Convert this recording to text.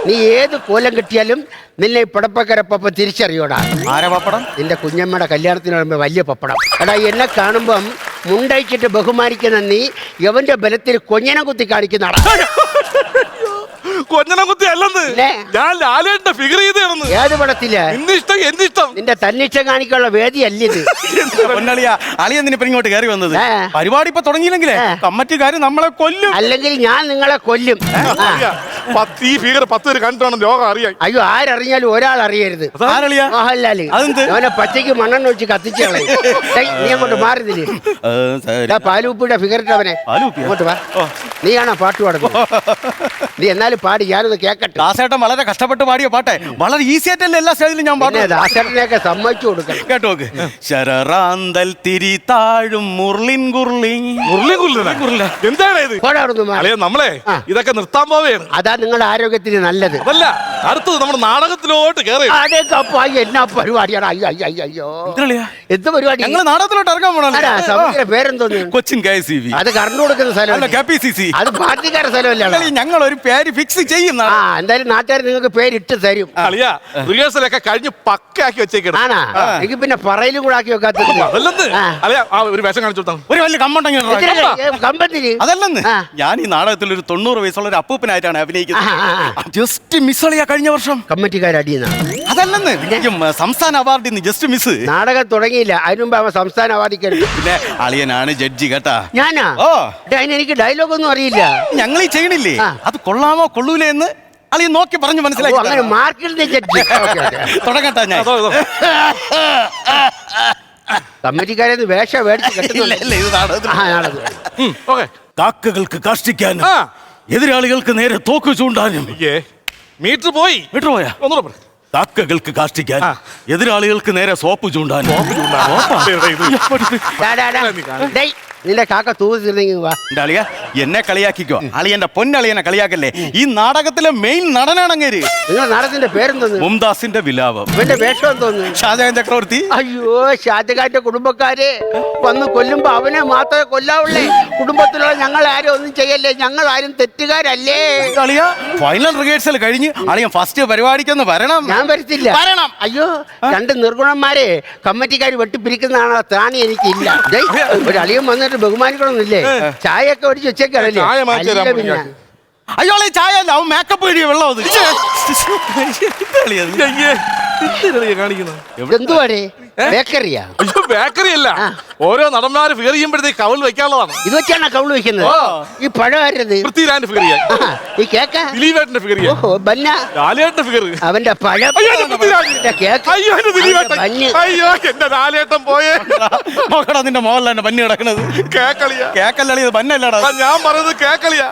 നീ ഏത് കോലം കിട്ടിയാലും നിന്നെ പടപ്പക്കരപ്പ തിരിച്ചറിയോടാ. ആരാ പപ്പടം? നിന്റെ കുഞ്ഞമ്മയുടെ കല്യാണത്തിന് വരുമ്പോ വലിയ പപ്പടം. എടാ, എന്നെ കാണുമ്പം മുണ്ടയിച്ചിട്ട് ബഹുമാനിക്കുന്ന നീ എവന്റെ ബലത്തിൽ കൊഞ്ഞനം കുത്തി കാണിക്കുന്നതാ. കൊഞ്ഞനം കുത്തി അല്ലെന്ന്, ഞാൻ ലാലേട്ടന്റെ ഫിഗർ ചെയ്തായിരുന്നു. ഏത് പടത്തില്? എന്റെ ഇഷ്ടം നിന്റെ തന്നിഷ്ടം കാണിക്കാനുള്ള വേദിയല്ല ഇത്. അളിയെന്തിനിപ്പോ ഇങ്ങോട്ട് കയറി വന്നത്? പരിപാടി ഇപ്പൊ തുടങ്ങിയില്ലെങ്കിലേ കമ്മിറ്റിക്കാര് നമ്മളെ കൊല്ലും. അല്ലെങ്കിൽ ഞാൻ നിങ്ങളെ കൊല്ലും. ഈ ഫിഗർ 10 പേര് കണ്ടിട്ടാണ് ലോകം അറിയാൻ. അയ്യോ, ആരറിഞ്ഞാലും ഒരാൾ അറിയരുത്. മോഹൻലാല് അവനെ പച്ചയ്ക്ക് മണ്ണെണ്ണ ഒഴിച്ച് കത്തിച്ചു കളയും. നീ അങ്ങോട്ട് മാറുന്നില്ലേ? പാലൂപ്പിയുടെ ഫിഗർ ഇട്ടവനെ അങ്ങോട്ട് വാ. നീയാണോ പാട്ട് പാടുന്നത്? നീ എന്നാലും പാടി, ഞാനത് കേക്കട്ടെ. ദാസേട്ടൻ വളരെ കഷ്ടപ്പെട്ട് പാടിയ പാട്ടെ, വളരെ ഈസി ആയിട്ടല്ലേ എല്ലാ സ്റ്റേജിലും ഞാൻ പാടും. ദാസേട്ടനെയൊക്കെ സമ്മതിച്ചു കൊടുക്കണം. കേട്ടോക്ക്. ശരറാന്തൽ തിരി താഴും മുർലിൻ ഗുർലിൻ. എന്താണ് ഇത്? നമ്മളെ ഇതൊക്കെ നിർത്താൻ പോവുകയാണ്. അതാ നിങ്ങളുടെ ആരോഗ്യത്തിന് നല്ലത്. അതല്ല, അടുത്തത് നമ്മുടെ നാടകത്തിലോട്ട് കയറി. എന്നാ പരിപാടിയാണ്? അയ്യോ, എന്ത് പരിപാടി? ഞങ്ങൾ നാടകത്തിലോട്ട് ഇറങ്ങാൻ പോകണം. പേരെന്തോന്നു? കൊച്ചിൻ KCV. അത് കറണ്ട് കൊടുക്കുന്ന സ്ഥലം. KPCC. അത് പാർട്ടിക്കാരുടെ സ്ഥലമല്ല. ഞങ്ങൾ ഒരു പേര് ഫിക്സ് ചെയ്യും. എന്തായാലും നാട്ടുകാർ നിങ്ങൾക്ക് പേരിട്ട് തരും. റിഹേഴ്സലൊക്കെ കഴിഞ്ഞ് പക്കാക്കി വെച്ചേക്കണം. ആണാ? എനിക്ക് പിന്നെ പറയലും കൂടെ ആക്കി വെക്കാത്ത. ഒരു വേഷം കാണിച്ചു കൊടുത്താൽ ഒരു വലിയ കമ്പത്തിന്. അതല്ലെന്ന്, ഞാൻ ഈ നാടകത്തിൽ ഒരു 90 വയസ്സുള്ള ഒരു അപ്പൂപ്പനായിട്ടാണ് അഭിനയിക്കുന്നത്. ജസ്റ്റ് മിസ് കളിയാ കഴിഞ്ഞ വർഷം കമ്മിറ്റിക്കാരടിയെന്ന. അതല്ലെന്ന്, സംസ്ഥാന അവാർഡിന്ന് ജസ്റ്റ് മിസ്. നാടകം തുടങ്ങിയില്ല, അതിനു മുമ്പ് അവൻ സംസ്ഥാന അവാർഡിക്ക്. പിന്നെ അളിയനാണ് ജഡ്ജി കേട്ടാ. ഞാനാ? എനിക്ക് ഡയലോഗ് ഒന്നും അറിയില്ല. ഞങ്ങൾ ഈ ചെയ്യണില്ലേ, അത് കൊള്ളാമോ കൊള്ളൂലേ എന്ന് അളിയൻ നോക്കി പറഞ്ഞു മനസ്സിലാക്കി. അങ്ങനെ മാർക്കിന്റെ ജഡ്ജി. തുടങ്ങട്ടാ ഞാൻ. കമ്മിറ്റിക്കാരെ വേഷം മേടിച്ച് കെട്ടുന്നില്ല. കാക്കകൾക്ക് കാഷ്ടിക്കാനും എതിരാളികൾക്ക് നേരെ തോക്ക് ചൂണ്ടാനും. മീറ്റർ പോയാ ഒന്നുകൂടെ. കാക്കകൾക്ക് കാഷ്ടിക്കാൻ എതിരാളികൾക്ക് നേരെ സോപ്പ് ചൂണ്ടാനും. നിന്റെ കാക്ക തൂതിരുന്നെങ്കിൽ വാ. എന്നെ കളിയാക്കിക്കോ, അളിയന്റെ പൊന്നളിയനെ കളിയാക്കല്ലേ. ഈ നാടകത്തിലെ മെയിൻ നടനാണങ്ങേര്. നിങ്ങൾ നാടകത്തിന്റെ പേരെന്തോന്നു? മുംതാസിന്റെ വിലാപം. ഇവന്റെ വേഷം എന്തോന്നു? ഷാജഹാൻ ചക്രവർത്തി. അയ്യോ, ഷാജഹാന്റെ കുടുംബക്കാരെ വന്ന് കൊല്ലുമ്പോ അവനെ മാത്രമേ കൊല്ലാവുള്ളേ. കുടുംബത്തിലുള്ള ഞങ്ങൾ ആരും ഒന്നും ചെയ്യല്ലേ, ഞങ്ങൾ ആരും തെറ്റുകാരല്ലേ. ഫൈനൽ റിഹേഴ്സൽ കഴിഞ്ഞ് അളിയൻ ഫസ്റ്റ് പരിപാടിക്കൊന്ന് വരണം. ഞാൻ വരത്തില്ല. വരണം. അയ്യോ, 2 നിർഗുണന്മാരെ കമ്മിറ്റിക്കാർ വെട്ടിപ്പിരിക്കുന്നതാണ് ത്രാണി എനിക്കില്ല. ഒരു അളിയൻ വന്നിട്ട് ബഹുമാനിക്കണമെന്നില്ലേ? ചായയൊക്കെ ഒടിച്ച് വെച്ചേക്കാണല്ലേ? പിന്നെ അയ്യോളെ ചായ അല്ല, അവൻ മേക്കപ്പ് കഴിയ വെള്ളം. എന്തുവാടേ? ബേക്കറിയാ? അയ്യോ, ബേക്കറി അല്ല. ഓരോ നടന്മാര് ഫിഗർ ചെയ്യുമ്പോഴത്തേക്ക് കവൽ വെക്കാനുള്ളതാണ്. ഇത് വെച്ചാണ് കവള് വെക്കുന്നത്. ഈ പഴമായിരുന്നത് പൃഥ്വിരാജിന്റെ ഫിഗർ ചെയ്യാൻ, ഈ കേക്ക ദിലീപേട്ടന്റെ ഫിഗർ ചെയ്യാൻ, ലാലേട്ടന്റെ ഫിഗർ, അവന്റെ പഴം കേക്ക്. അയ്യോ എന്റെ ലാലേട്ടൻ പോയേ. നോക്കടാ നിന്റെ മോഹൻലാലിന്റെ പന്നി കിടക്കണത്. കേക്കളിയാ? കേക്കല്ലളിയത് പന്നല്ലടാ. ഞാൻ പറയുന്നത് കേക്കളിയാ.